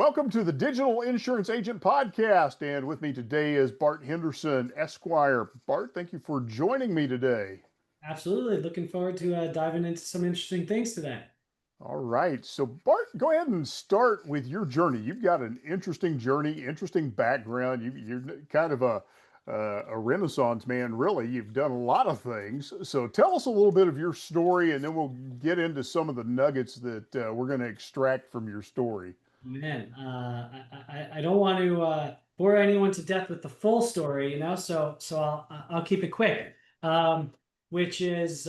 Welcome to the Digital Insurance Agent Podcast. And with me today is Bart Henderson, Esquire. Bart, thank you for joining me today. Absolutely. Looking forward to diving into some interesting things today. All right. So, Bart, go ahead and start with your journey. You've got an interesting journey, interesting background. You're kind of a Renaissance man, really. You've done a lot of things. So, tell us a little bit of your story, and then we'll get into some of the nuggets that we're going to extract from your story. Man, I don't want to bore anyone to death with the full story, so I'll keep it quick. Which is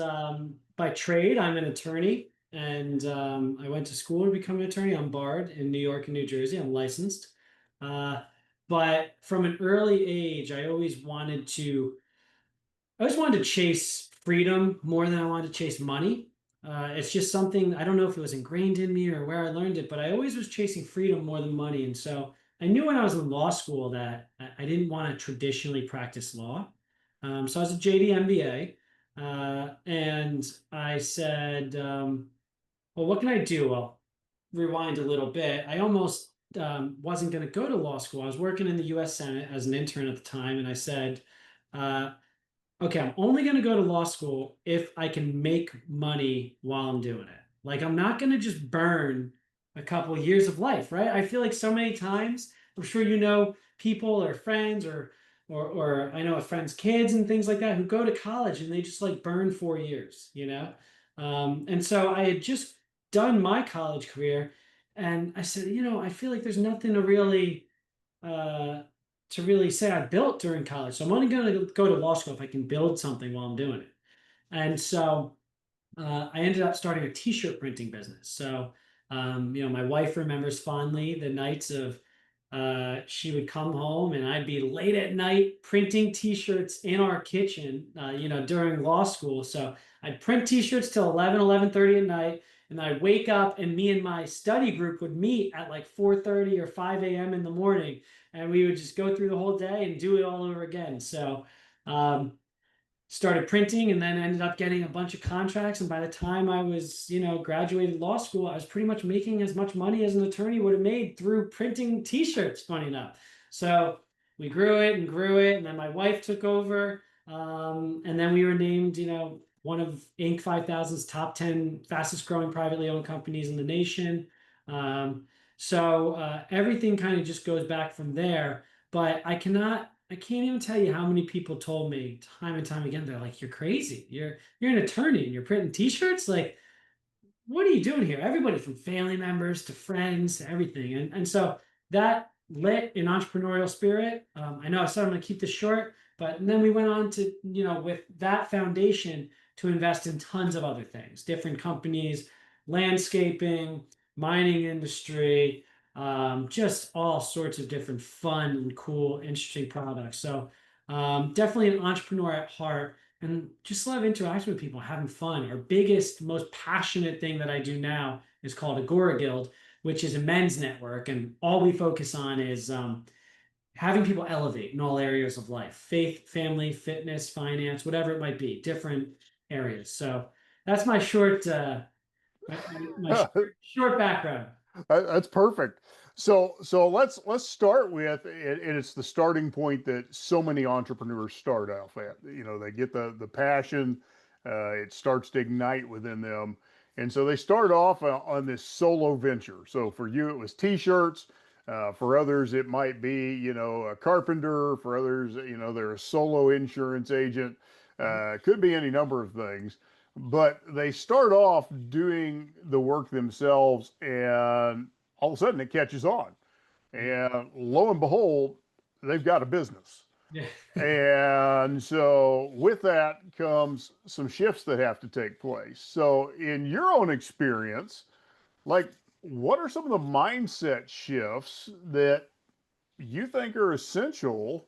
by trade, I'm an attorney, and I went to school to become an attorney. I'm barred in New York and New Jersey. I'm licensed, uh, but from an early age, I always wanted to chase freedom more than I wanted to chase money. It's just something, I don't know if it was ingrained in me or where I learned it, but I always was chasing freedom more than money. And so I knew when I was in law school that I didn't want to traditionally practice law. So I was a JD MBA, and I said, well, what can I do? Well, rewind a little bit. I almost wasn't going to go to law school. I was working in the US Senate as an intern at the time, and I said, uh, okay, I'm only going to go to law school if I can make money while I'm doing it. Like, I'm not going to just burn a couple of years of life, right? I feel like so many times, I'm sure you know people or friends or I know a friend's kids and things like that who go to college and they just like burn 4 years, you know? And so I had just done my college career and I said, I feel like there's nothing uh, to really say I built during college. So I'm only going to go to law school if I can build something while I'm doing it. And so I ended up starting a t-shirt printing business. So, my wife remembers fondly the nights of she would come home and I'd be late at night printing t-shirts in our kitchen, during law school. So I'd print t-shirts till 11:30 at night. And then I'd wake up and me and my study group would meet at like 4:30 or 5 a.m. in the morning. And we would just go through the whole day and do it all over again. So, started printing and then ended up getting a bunch of contracts. And by the time I was, graduated law school, I was pretty much making as much money as an attorney would have made through printing t-shirts, funny enough. So we grew it and grew it. And then my wife took over. And then we were named, one of Inc. 5000's top 10 fastest growing privately owned companies in the nation. So everything kind of just goes back from there. But I can't even tell you how many people told me time and time again, they're like, you're crazy. You're an attorney and you're printing t-shirts. Like, what are you doing here? Everybody from family members to friends to everything. And so that lit an entrepreneurial spirit. I know I said I'm going to keep this short, but and then we went on to, with that foundation to invest in tons of other things, different companies, landscaping, mining industry, just all sorts of different fun and cool, interesting products. So definitely an entrepreneur at heart and just love interacting with people, having fun. Our biggest, most passionate thing that I do now is called Agora Guild, which is a men's network. And all we focus on is having people elevate in all areas of life, faith, family, fitness, finance, whatever it might be, different areas. So that's my short background. That's perfect. So let's start with and it's the starting point that so many entrepreneurs start off at. They get the passion, it starts to ignite within them, and so they start off on this solo venture. So for you, it was t-shirts. For others, it might be a carpenter. For others, they're a solo insurance agent. Could be any number of things, but they start off doing the work themselves and all of a sudden it catches on and lo and behold they've got a business, Yeah. and so with that comes some shifts that have to take place. So in your own experience, like, what are some of the mindset shifts that you think are essential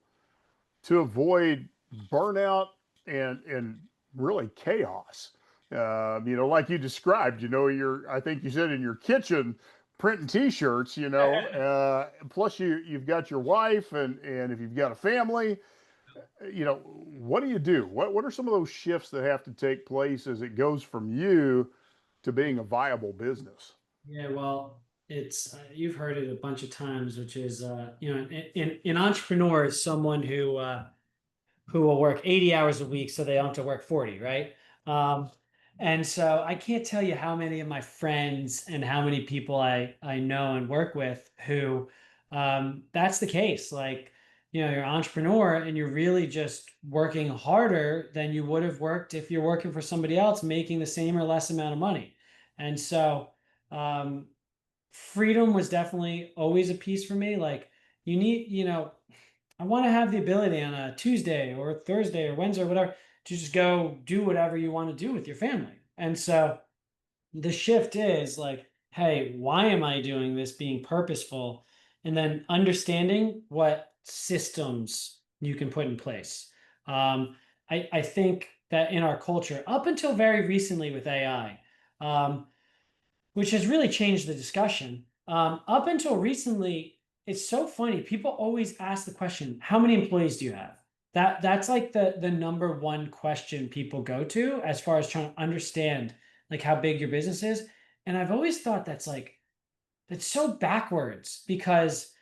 to avoid burnout and really chaos? Like you described, I think you said in your kitchen printing t-shirts, plus you've got your wife and if you've got a family, what do you do? What are some of those shifts that have to take place as it goes from you to being a viable business? Yeah, well, it's you've heard it a bunch of times, which is an entrepreneur is someone who will work 80 hours a week so they don't have to work 40, right? Um, and so I can't tell you how many of my friends and how many people I know and work with who that's the case. Like, you're an entrepreneur and you're really just working harder than you would have worked if you're working for somebody else making the same or less amount of money. And so um, freedom was definitely always a piece for me. Like, you need, I want to have the ability on a Tuesday or Thursday or Wednesday or whatever to just go do whatever you want to do with your family. And so the shift is like, hey, why am I doing this? Being purposeful, and then understanding what systems you can put in place. I think that in our culture, up until very recently with AI, which has really changed the discussion. Up until recently, it's so funny. People always ask the question, "How many employees do you have?" That's like the number one question people go to as far as trying to understand like how big your business is. And I've always thought that's so backwards because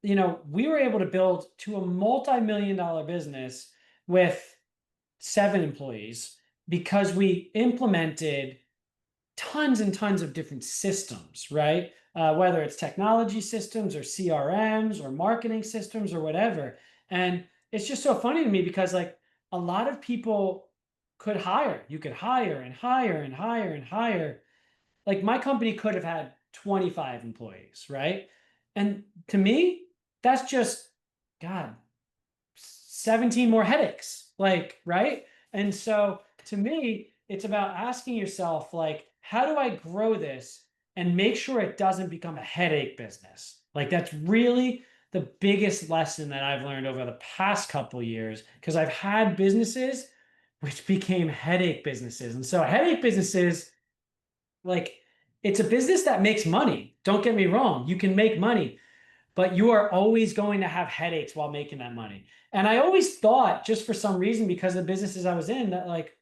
we were able to build to a multi-million dollar business with 7 employees because we implemented tons and tons of different systems, right? Whether it's technology systems or CRMs or marketing systems or whatever. And it's just so funny to me because like a lot of people could hire, you could hire and hire and hire and hire. Like my company could have had 25 employees, right? And to me, that's just, God, 17 more headaches, like, right? And so to me, it's about asking yourself, like, how do I grow this and make sure it doesn't become a headache business? Like, that's really the biggest lesson that I've learned over the past couple of years because I've had businesses which became headache businesses. And so, headache businesses, like, it's a business that makes money. Don't get me wrong, you can make money, but you are always going to have headaches while making that money. And I always thought, just for some reason, because of the businesses I was in, that like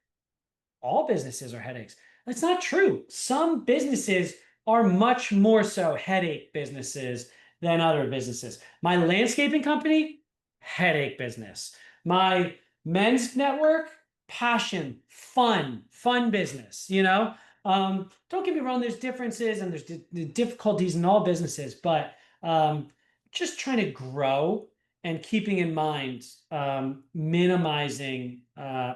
all businesses are headaches. That's not true. Some businesses are much more so headache businesses than other businesses. My landscaping company, headache business. My men's network, passion, fun business, don't get me wrong, there's differences and there's difficulties in all businesses, but just trying to grow and keeping in mind minimizing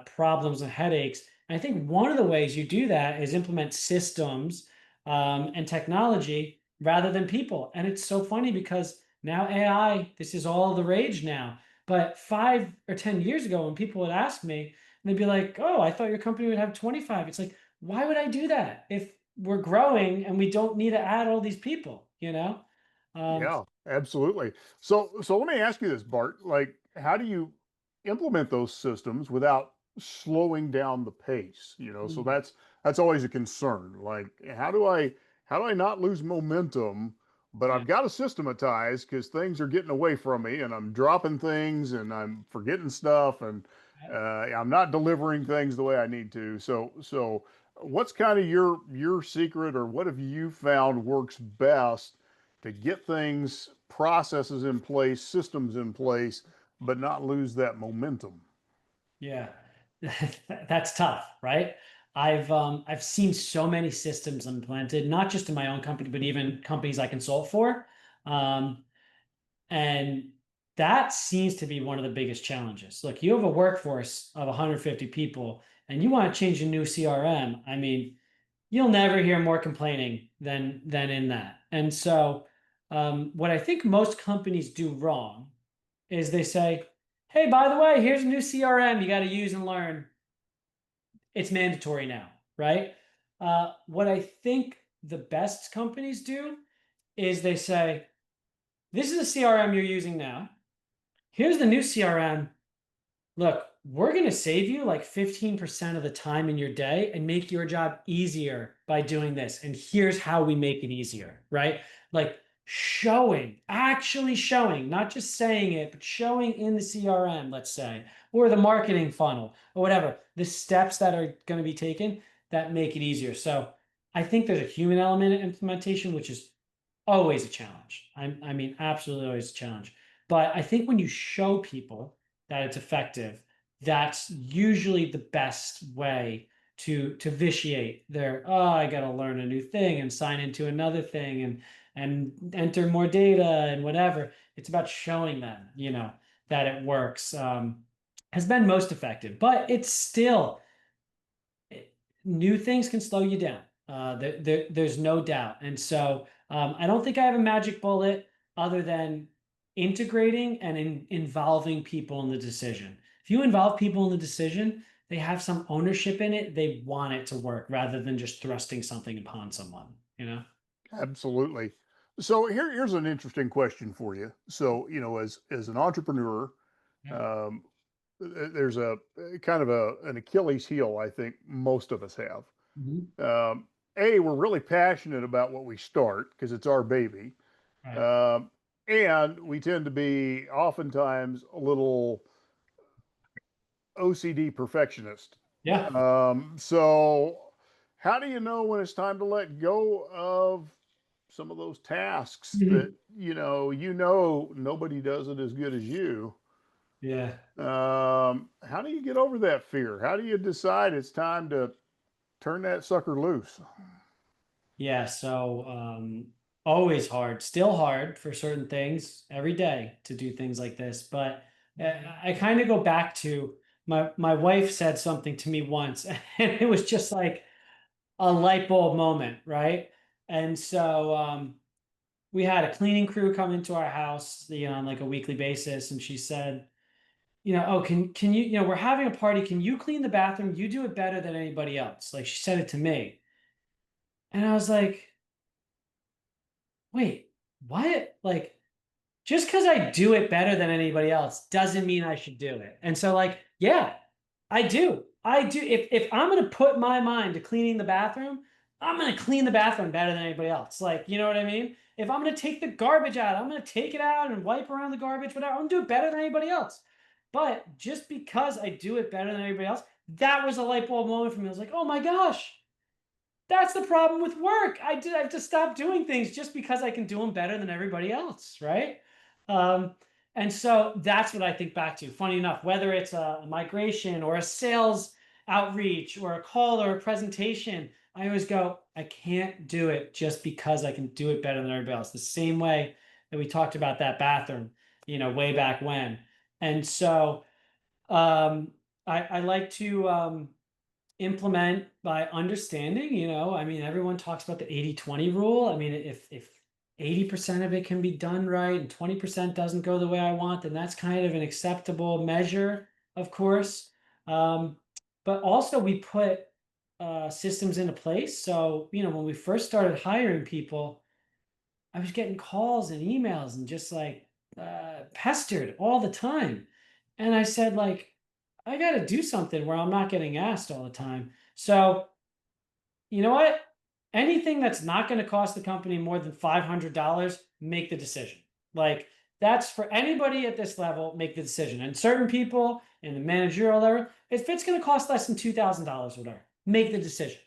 problems and headaches. And I think one of the ways you do that is implement systems and technology rather than people. And it's so funny because now AI, this is all the rage now. But 5 or 10 years ago, when people would ask me, they'd be like, "Oh, I thought your company would have 25." It's like, why would I do that if we're growing and we don't need to add all these people, you know? Um, Yeah, absolutely. So let me ask you this, Bart. Like, how do you implement those systems without slowing down the pace? So mm, that's always a concern. Like, how do I not lose momentum, but yeah. I've got to systematize because things are getting away from me and I'm dropping things and I'm forgetting stuff and I'm not delivering things the way I need to. So what's kind of your secret or what have you found works best to get things, processes in place, systems in place, but not lose that momentum? Yeah, that's tough, right? I've seen so many systems implemented, not just in my own company, but even companies I consult for. Um, and that seems to be one of the biggest challenges. Look, you have a workforce of 150 people and you want to change a new CRM. I mean, you'll never hear more complaining than in that. And so what I think most companies do wrong is they say, "Hey, by the way, here's a new CRM you got to use and learn. It's mandatory now," right? What I think the best companies do is they say, "This is a CRM you're using now. Here's the new CRM. Look, we're going to save you like 15% of the time in your day and make your job easier by doing this. And here's how we make it easier," right? Like actually showing, not just saying it, but showing in the CRM, let's say, or the marketing funnel or whatever, the steps that are going to be taken that make it easier. So I think there's a human element in implementation, which is always a challenge. I mean, absolutely always a challenge. But I think when you show people that it's effective, that's usually the best way to vitiate their, oh, I got to learn a new thing and sign into another thing and enter more data and whatever. It's about showing them, that it works. Has been most effective, but it's still new things can slow you down. There's no doubt. And so I don't think I have a magic bullet other than integrating and involving people in the decision. If you involve people in the decision, they have some ownership in it. They want it to work rather than just thrusting something upon someone. Absolutely. So here's an interesting question for you. So, as an entrepreneur, Yeah. um, there's a kind of an Achilles heel I think most of us have. Mhm. We're really passionate about what we start because it's our baby. Right. Um, and we tend to be oftentimes a little OCD perfectionist. Yeah. So how do you know when it's time to let go of some of those tasks that Mhm. nobody does it as good as you? Yeah. How do you get over that fear? How do you decide it's time to turn that sucker loose? Yeah. So always hard, still hard for certain things every day to do things like this. But I kind of go back to my wife said something to me once, and it was just like a light bulb moment, right? And so we had a cleaning crew come into our house, on like a weekly basis, and she said, oh, can you, we're having a party. Can you clean the bathroom? You do it better than anybody else. Like she said it to me, and I was like, wait, what? Like, just because I do it better than anybody else doesn't mean I should do it. And so, like, yeah, I do. I do. If I'm gonna put my mind to cleaning the bathroom, I'm gonna clean the bathroom better than anybody else. Like, you know what I mean? If I'm gonna take the garbage out, I'm gonna take it out and wipe around the garbage, whatever. I'm gonna do it better than anybody else. But just because I do it better than anybody else, that was a light bulb moment for me. I was like, oh my gosh, that's the problem with work. I have to stop doing things just because I can do them better than everybody else, right? Um, and so that's what I think back to. Funny enough, whether it's a migration or a sales outreach or a call or a presentation, I always go, I can't do it just because I can do it better than everybody else. The same way that we talked about that bathroom, way back when. And so I like to implement by understanding, I mean, everyone talks about the 80/20 rule. I mean, if 80% of it can be done right and 20% doesn't go the way I want, then that's kind of an acceptable measure, of course. Um, but also we put systems into place. So, when we first started hiring people, I was getting calls and emails and just like pestered all the time. And I said, like, I got to do something where I'm not getting asked all the time. So, you know what? Anything that's not going to cost the company more than $500, make the decision. Like, that's for anybody at this level, make the decision. And certain people in the managerial level, if it's going to cost less than $2,000, whatever, make the decision.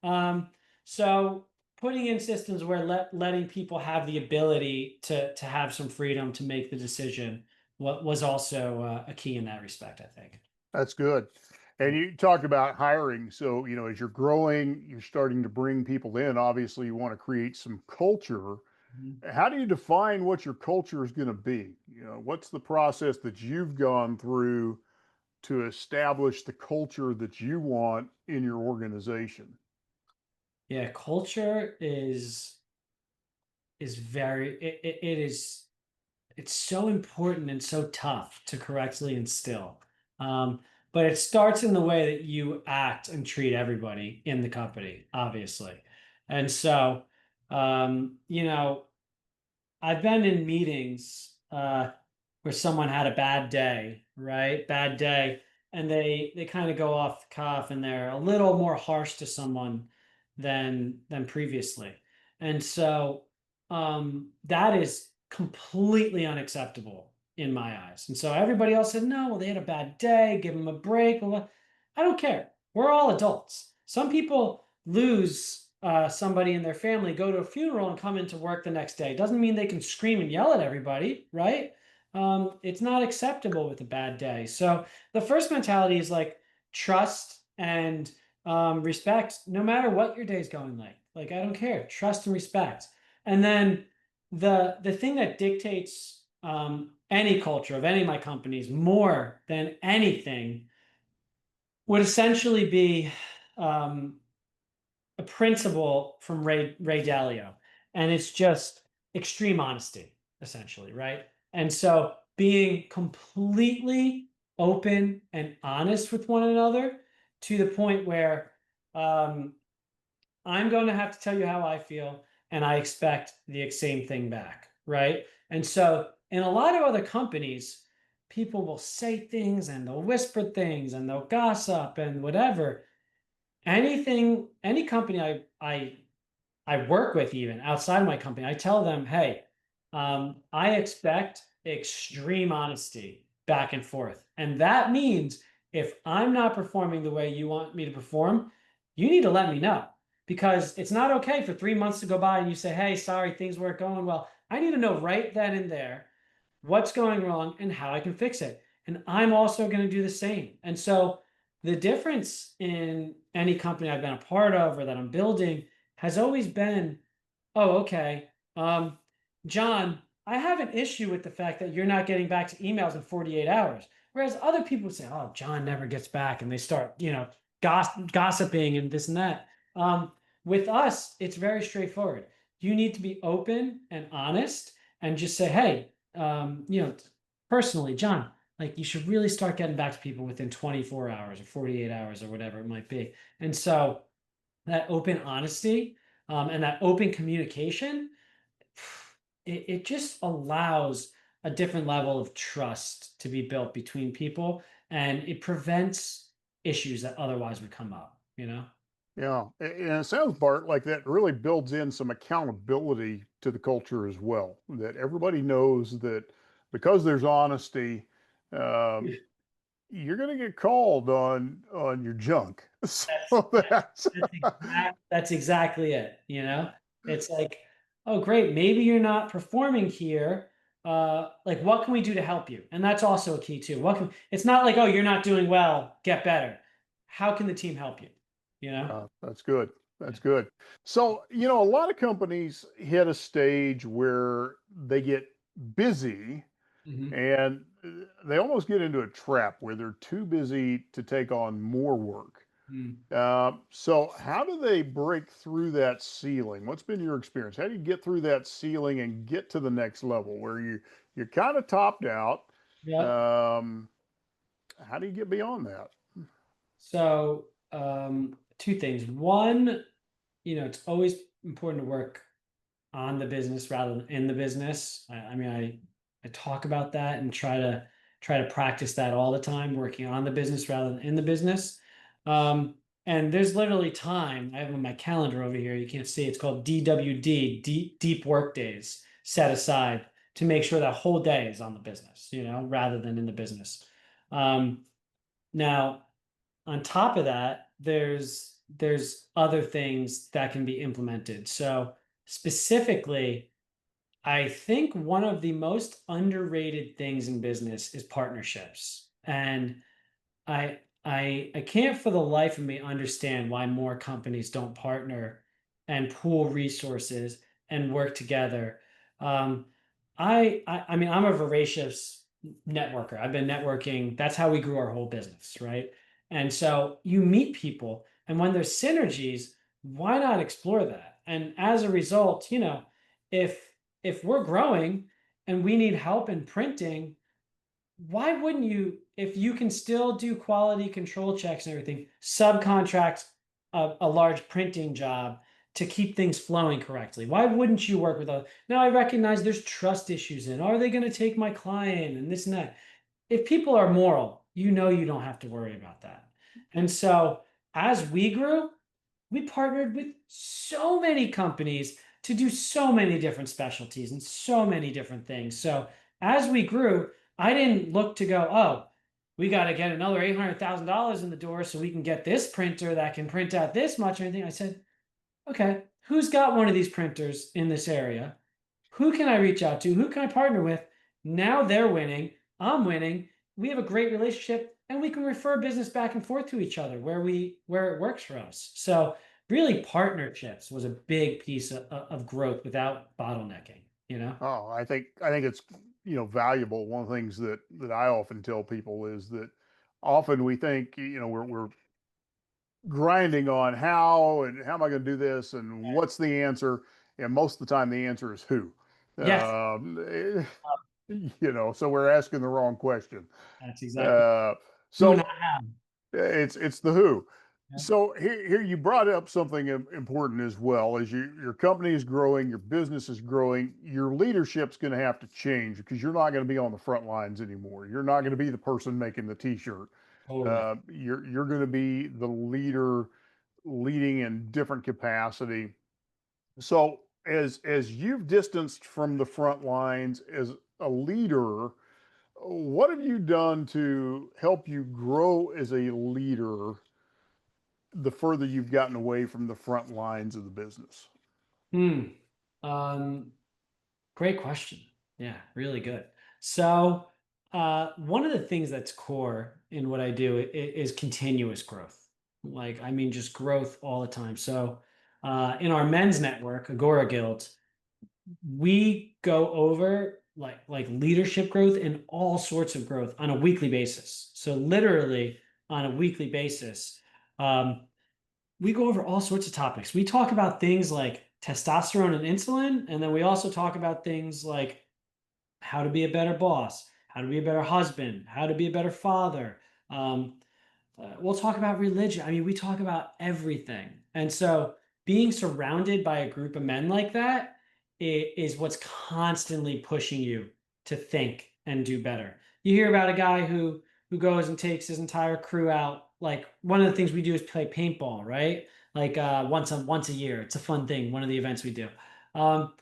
Um, so putting in systems where letting people have the ability to have some freedom to make the decision was also a key in that respect, I think. That's good. And you talked about hiring. So, as you're growing, you're starting to bring people in. Obviously, you want to create some culture. Mhm. How do you define what your culture is going to be? What's the process that you've gone through to establish the culture that you want in your organization? Yeah, culture is very it is it's so important and so tough to correctly instill. Um, but it starts in the way that you act and treat everybody in the company, obviously. And so, you know, I've been in meetings where someone had a bad day, right? Bad day, and they kind of go off the cuff and they're a little more harsh to someone than previously. And so that is completely unacceptable in my eyes. And so everybody else said, no, well, they had a bad day, give them a break. Well, I don't care. We're all adults. Some people lose somebody in their family go to a funeral and come into work the next day. Doesn't mean they can scream and yell at everybody, right? It's not acceptable with a bad day. So the first mentality is like trust and respect, no matter what your day's going like. Like I don't care, trust and respect. And then the thing that dictates any culture of any of my companies more than anything would essentially be um, a principle from Ray Dalio, and it's just extreme honesty, essentially, right? And so being completely open and honest with one another to the point where um, I'm going to have to tell you how I feel, and I expect the same thing back, right? And so in a lot of other companies, people will say things and they'll whisper things and they'll gossip and whatever. Any company I work with, even outside of my company, I tell them, hey, I expect extreme honesty back and forth. And that means if I'm not performing the way you want me to perform, you need to let me know. Because it's not okay for 3 months to go by and you say, hey, sorry, things weren't going well. I need to know right then and there what's going wrong and how I can fix it. And I'm also going to do the same. And so the difference in any company I've been a part of or that I'm building has always been, oh, okay, John, I have an issue with the fact that you're not getting back to emails in 48 hours. Whereas other people say, oh, John never gets back, and they start, gossiping and this and that. With us, it's very straightforward. You need to be open and honest and just say, hey, personally, John, like you should really start getting back to people within 24 hours or 48 hours or whatever it might be. And so that open honesty and that open communication, it just allows a different level of trust to be built between people, and it prevents issues that otherwise would come up, you know? Yeah, and it sounds, Bart, like that really builds in some accountability to the culture as well. That everybody knows that because there's honesty, um, you're going to get called on your junk. That's So that's that's exactly it, you know? It's like, oh great, maybe you're not performing here. Like what can we do to help you? And that's also a key too. It's not like, oh, you're not doing well, get better. How can the team help you? You know? that's good. That's good. So, a lot of companies hit a stage where they get busy Mhm. and they almost get into a trap where they're too busy to take on more work. Mm. So how do they break through that ceiling? What's been your experience? How do you get through that ceiling and get to the next level where you're kind of topped out? Yep. Um, how do you get beyond that? So, two things. One, it's always important to work on the business rather than in the business. I mean, I talk about that and try to practice that all the time, working on the business rather than in the business. Um, and there's literally time. I have on my calendar over here. You can't see. It's called DWD, deep work days, set aside to make sure that whole day is on the business, rather than in the business. Um, Now, on top of that, there's other things that can be implemented. So specifically, I think one of the most underrated things in business is partnerships. And I can't for the life of me understand why more companies don't partner and pool resources and work together. Um, I mean, I'm a voracious networker. I've been networking. That's how we grew our whole business, right? And so you meet people, and when there's synergies, why not explore that? And as a result, if we're growing and we need help in printing, why wouldn't you, if you can still do quality control checks and everything, subcontract a large printing job to keep things flowing correctly? Why wouldn't you work with other? Now I recognize there's trust issues in. Are they going to take my client and this and that? If people are moral, you don't have to worry about that. And so as we grew, we partnered with so many companies to do so many different specialties and so many different things. So as we grew, I didn't look to go, oh, we got to get another $800,000 in the door so we can get this printer that can print out this much or anything. I said, okay, who's got one of these printers in this area? Who can I reach out to? Who can I partner with? Now they're winning. I'm winning. We have a great relationship and we can refer business back and forth to each other where it works for us. So really partnerships was a big piece of growth without bottlenecking, you know? Oh, I think it's valuable. One of the things that I often tell people is that often we think we're grinding on how am I going to do this and what's the answer, and most of the time the answer is who. Yes, So we're asking the wrong question. that's exactly Uh, who not so how. it's the who. Yeah. So here you brought up something important as well. As your company is growing, your business is growing, your leadership's going to have to change because you're not going to be on the front lines anymore. You're not going to be the person making the T-shirt. Totally. You're going to be the leader, leading in different capacity. So as you've distanced from the front lines as a leader, what have you done to help you grow as a leader the further you've gotten away from the front lines of the business? Hmm. Um, Great question. Yeah, really good. So, one of the things that's core in what I do is continuous growth. Like, I mean, just growth all the time. So, in our men's network, Agora Guild, we go over like leadership growth and all sorts of growth on a weekly basis. So, literally on a weekly basis. Um, we go over all sorts of topics. We talk about things like testosterone and insulin, and then we also talk about things like how to be a better boss, how to be a better husband, how to be a better father. Um, we'll talk about religion. I mean, we talk about everything. And so being surrounded by a group of men like that is what's constantly pushing you to think and do better. You hear about a guy who goes and takes his entire crew out. Like one of the things we do is play paintball, right? Like once a year. It's a fun thing, one of the events we do. Um,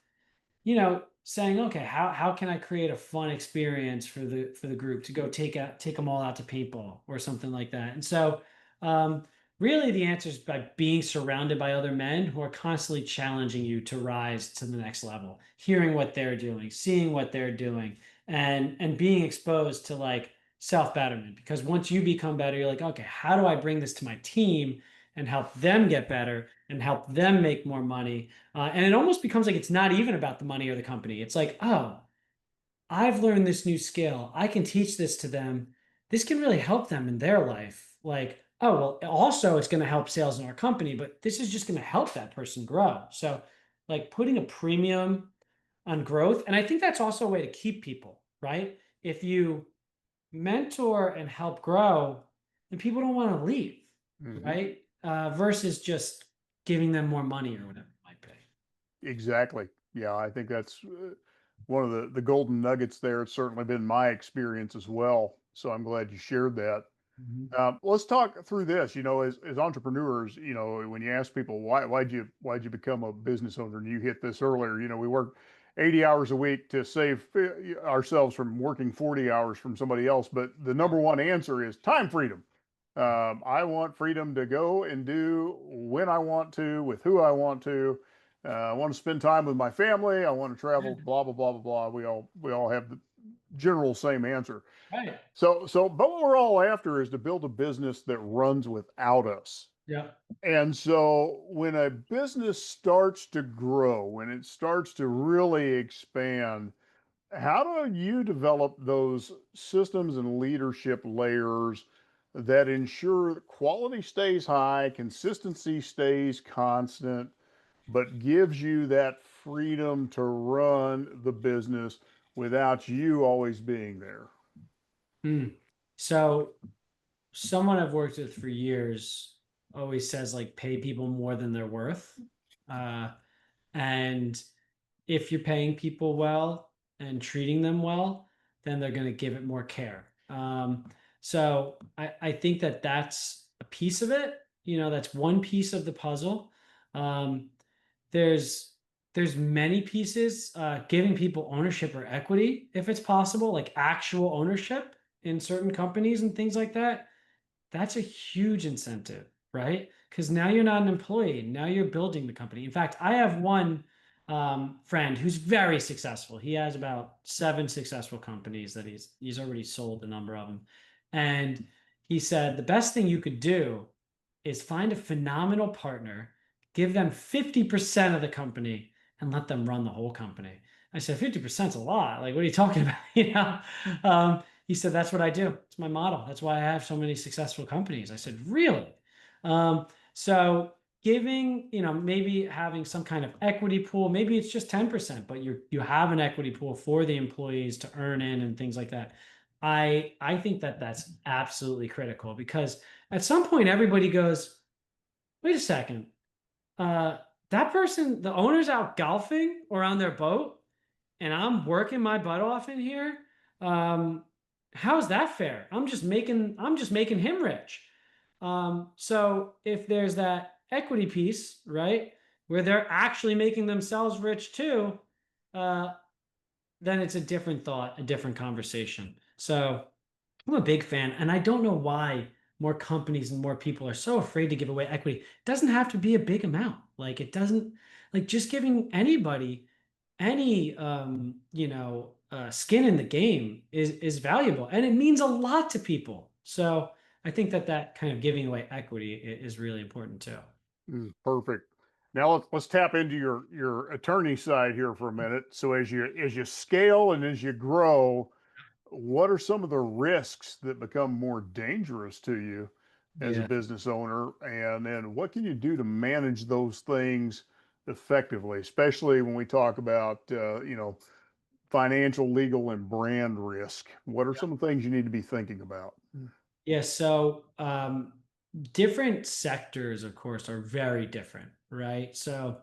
saying, okay, how can I create a fun experience for the group to go take them all out to paintball or something like that. And so um, really the answer is by being surrounded by other men who are constantly challenging you to rise to the next level, hearing what they're doing, seeing what they're doing, and being exposed to like self-betterment. Because once you become better, you're like, okay, how do I bring this to my team and help them get better and help them make more money, and it almost becomes like it's not even about the money or the company. It's like, oh, I've learned this new skill. I can teach this to them. This can really help them in their life. Like, oh, well, also it's going to help sales in our company, but this is just going to help that person grow. So, like putting a premium on growth. And I think that's also a way to keep people, right? If you mentor and help grow, then people don't want to leave, Hmm. right? Versus just giving them more money or whatever it might be. Exactly. Yeah, I think that's one of the golden nuggets there. It's certainly been my experience as well. So I'm glad you shared that. Mhm. Let's talk through this. As entrepreneurs, when you ask people why'd you become a business owner, and you hit this earlier. We work 80 hours a week to save ourselves from working 40 hours from somebody else. But the number one answer is time freedom. I want freedom to go and do when I want to, with who I want to. I want to spend time with my family. I want to travel. Blah blah blah blah blah. We all have the general same answer. Right. But what we're all after is to build a business that runs without us. Yeah. And so when a business starts to grow, when it starts to really expand, how do you develop those systems and leadership layers that ensure that quality stays high, consistency stays constant, but gives you that freedom to run the business without you always being there? Hmm. So someone I've worked with for years always says like pay people more than they're worth. Uh, and if you're paying people well and treating them well, then they're going to give it more care. So I think that that's a piece of it. That's one piece of the puzzle. Um, there's there's many pieces. Giving people ownership or equity, if it's possible, like actual ownership in certain companies and things like that. That's a huge incentive, right? because now you're not an employee. Now you're building the company. In fact, I have one friend who's very successful. He has about 7 successful companies that he's already sold a number of them. And he said the best thing you could do is find a phenomenal partner, give them 50% of the company, and let them run the whole company. I said, 50% is a lot. Like, what are you talking about? He said, that's what I do. It's my model. That's why I have so many successful companies. I said, really? So giving, maybe having some kind of equity pool, maybe it's just 10%, but you have an equity pool for the employees to earn in and things like that. I think that that's absolutely critical, because at some point everybody goes, wait a second, uh, that person, the owner's out golfing or on their boat, and I'm working my butt off in here. Um, how's that fair? I'm just making him rich. So if there's that equity piece, right, where they're actually making themselves rich too, uh, then it's a different thought, a different conversation. So I'm a big fan, and I don't know why more companies and more people are so afraid to give away equity. It doesn't have to be a big amount. Like, it doesn't, like, just giving anybody any skin in the game is valuable, and it means a lot to people. So I think that that kind of giving away equity is really important too. Perfect. Now let's tap into your attorney side here for a minute. So as you scale and as you grow, what are some of the risks that become more dangerous to you as a Yeah. business owner? And then what can you do to manage those things effectively, especially when we talk about, financial, legal, and brand risk? What are some of the things you need to be thinking about? Yeah, so different sectors, of course, are very different, right? So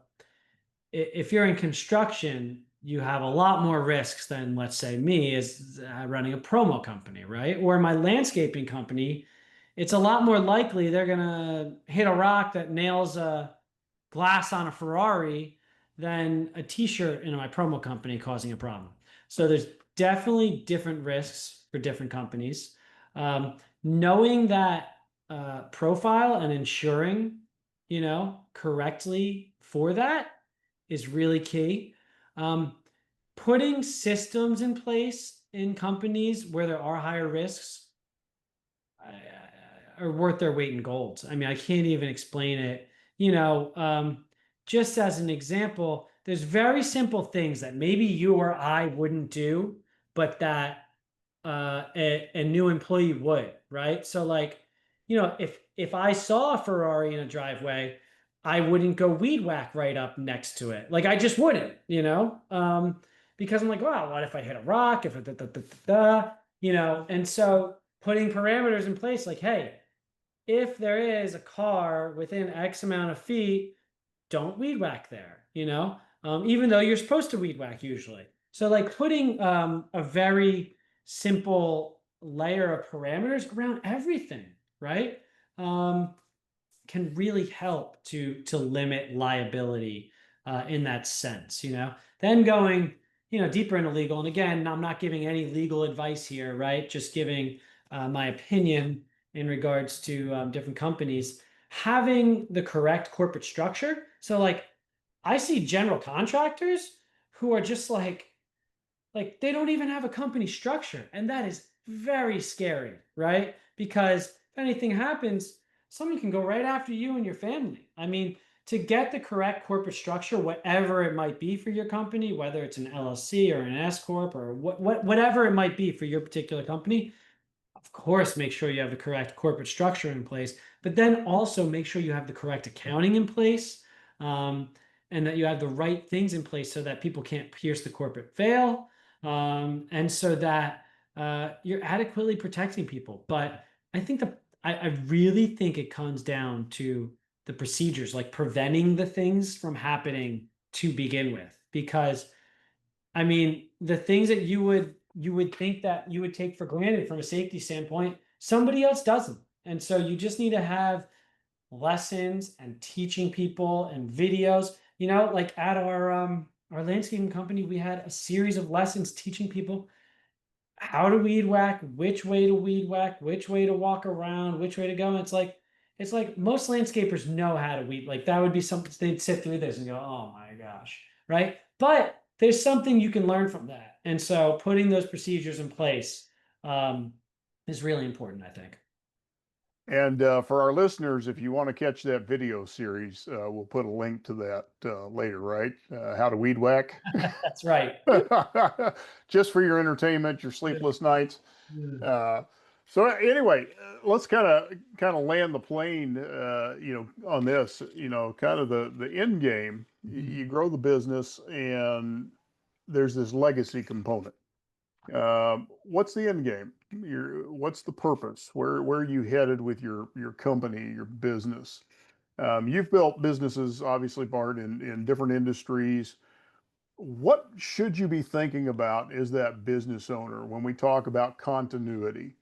if you're in construction, you have a lot more risks than, let's say, me as running a promo company, right? Or my landscaping company, it's a lot more likely they're gonna hit a rock that nails a glass on a Ferrari than a t-shirt in my promo company causing a problem. So there's definitely different risks for different companies. Knowing that profile and ensuring, correctly for that is really key. Um, Putting systems in place in companies where there are higher risks are worth their weight in gold. I mean, I can't even explain it. Just as an example, there's very simple things that maybe you or I wouldn't do, but that a new employee would, right? So like, if I saw a Ferrari in a driveway, I wouldn't go weed whack right up next to it. Like, I just wouldn't, because I'm like, wow, what if I hit a rock? If it, da, da, da, da, da, and so putting parameters in place, like, hey, if there is a car within X amount of feet, don't weed whack there, even though you're supposed to weed whack usually. So like putting a very simple layer of parameters around everything, right? Um, can really help to limit liability in that sense. Then going deeper into legal, and again, I'm not giving any legal advice here, right? Just giving my opinion in regards to different companies having the correct corporate structure. So like, I see general contractors who are just like they don't even have a company structure, and that is very scary, right? Because if anything happens, someone can go right after you and your family. I mean, to get the correct corporate structure, whatever it might be for your company, whether it's an LLC or an S corp or whatever it might be for your particular company, of course, make sure you have the correct corporate structure in place, but then also make sure you have the correct accounting in place, um, and that you have the right things in place so that people can't pierce the corporate veil, and so that you're adequately protecting people. But I think I really think it comes down to the procedures, like preventing the things from happening to begin with, because I mean, the things that you would think that you would take for granted from a safety standpoint, somebody else doesn't. And so you just need to have lessons and teaching people and videos. Like at our landscaping company, we had a series of lessons teaching people how to weed whack, which way to weed whack, which way to walk around, which way to go. And it's like, it's like most landscapers know how to weed. Like that would be something they'd sit through this and go, oh my gosh, right? But there's something you can learn from that. And so putting those procedures in place um, is really important, I think. And for our listeners, if you want to catch that video series, we'll put a link to that later, right? How to weed whack. That's right. Just for your entertainment, your Yeah. sleepless nights. Yeah. Uh, so anyway, let's kind of land the plane, on this. Kind of the end game. Mhm. You grow the business, and there's this legacy component. What's the end game? What's the purpose? Where are you headed with your company, your business? You've built businesses, obviously, Bart, in different industries. What should you be thinking about as that business owner when we talk about continuity?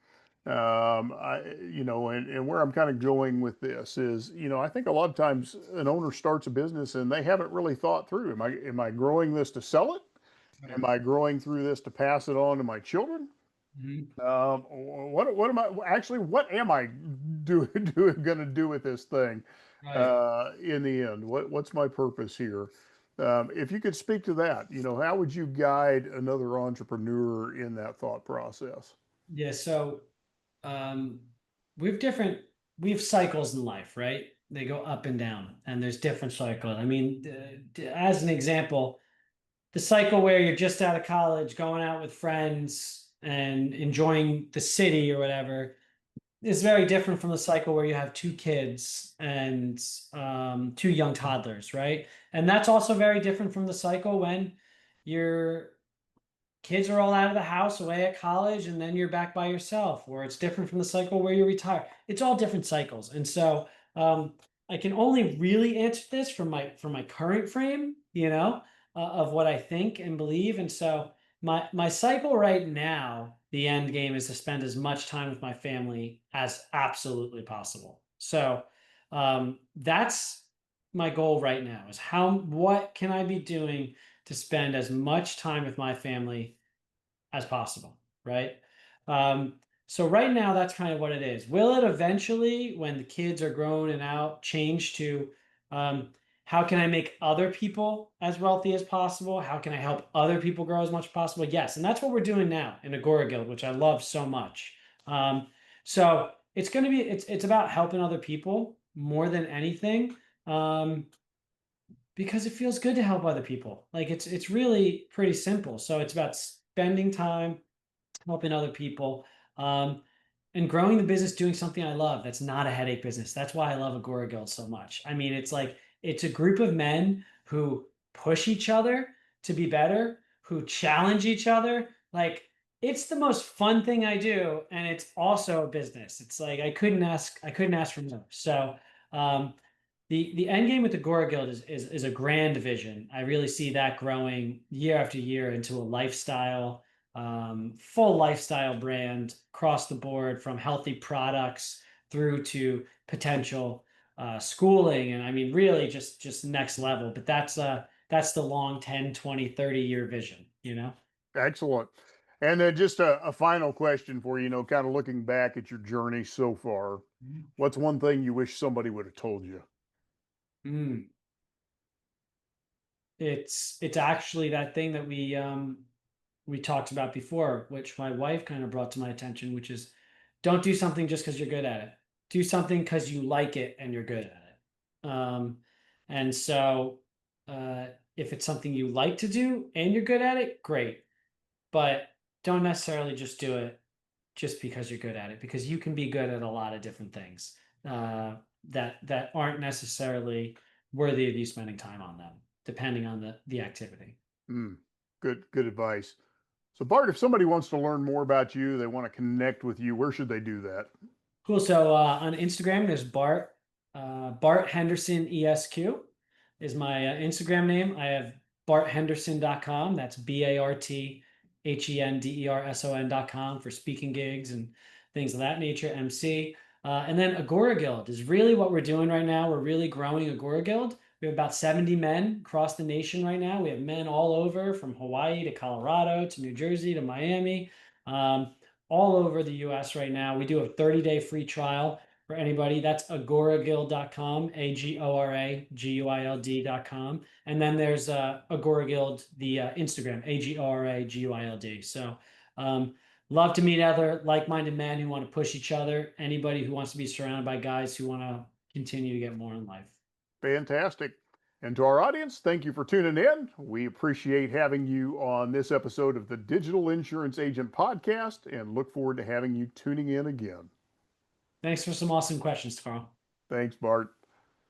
And where I'm kind of going with this is, I think a lot of times an owner starts a business and they haven't really thought through, am I growing this to sell it? Right. Am I growing through this to pass it on to my children? Mhm. What am I actually? What am I going to do with this thing Right. in the end? What's my purpose here? If you could speak to that, how would you guide another entrepreneur in that thought process? Yeah. So um, we have different, we have cycles in life, right? They go up and down, and there's different cycles. I mean, as an example, the cycle where you're just out of college, going out with friends and enjoying the city or whatever is very different from the cycle where you have two kids and two young toddlers, right? And that's also very different from the cycle when you're kids are all out of the house away at college and then you're back by yourself, or it's different from the cycle where you retire. It's all different cycles. And so I can only really answer this from my current frame, of what I think and believe. And so my cycle right now, the end game is to spend as much time with my family as absolutely possible. So that's my goal right now, is what can I be doing to spend as much time with my family as possible, right? Um, so right now, that's kind of what it is. Will it eventually, when the kids are grown and out, change to um, how can I make other people as wealthy as possible? How can I help other people grow as much as possible? Yes, and that's what we're doing now in Agora Guild, which I love so much. Um, so it's going to be it's about helping other people more than anything. Because it feels good to help other people. Like it's really pretty simple. So it's about spending time helping other people, um, and growing the business, doing something I love. That's not a headache business. That's why I love Agora Guild so much. I mean, it's like it's a group of men who push each other to be better, who challenge each other. Like it's the most fun thing I do, and it's also a business. It's like I couldn't ask for more. So um, the end game with the Gora Guild is a grand vision. I really see that growing year after year into a lifestyle, full lifestyle brand across the board, from healthy products through to potential schooling. And I mean, really just next level. But that's the long 10, 20, 30 year vision, you know? Excellent. And then just a final question for you, kind of looking back at your journey so far. What's one thing you wish somebody would have told you? Mm. It's actually that thing that we talked about before, which my wife kind of brought to my attention, which is don't do something just because you're good at it. Do something because you like it and you're good at it. And so uh, if it's something you like to do and you're good at it, great. But don't necessarily just do it just because you're good at it, because you can be good at a lot of different things that aren't necessarily worthy of you spending time on them, depending on the activity. Mm, good advice. So, Bart, if somebody wants to learn more about you, they want to connect with you, where should they do that? Cool. So on Instagram, there's Bart Henderson ESQ is my Instagram name. I have barthenderson.com. That's BartHenderson.com for speaking gigs and things of that nature, MC. And then Agora Guild is really what we're doing right now. We're really growing Agora Guild. We have about 70 men across the nation right now. We have men all over, from Hawaii to Colorado to New Jersey to Miami. All over the US right now. We do a 30-day free trial. for anybody. That's agoraguild.com, AGORAGUILD.com. And then there's Agora Guild, the Instagram, AGORAGUILD. So love to meet other like-minded men who want to push each other. Anybody who wants to be surrounded by guys who want to continue to get more in life. Fantastic. And to our audience, thank you for tuning in. We appreciate having you on this episode of the Digital Insurance Agent Podcast and look forward to having you tuning in again. Thanks for some awesome questions, Carl. Thanks, Bart.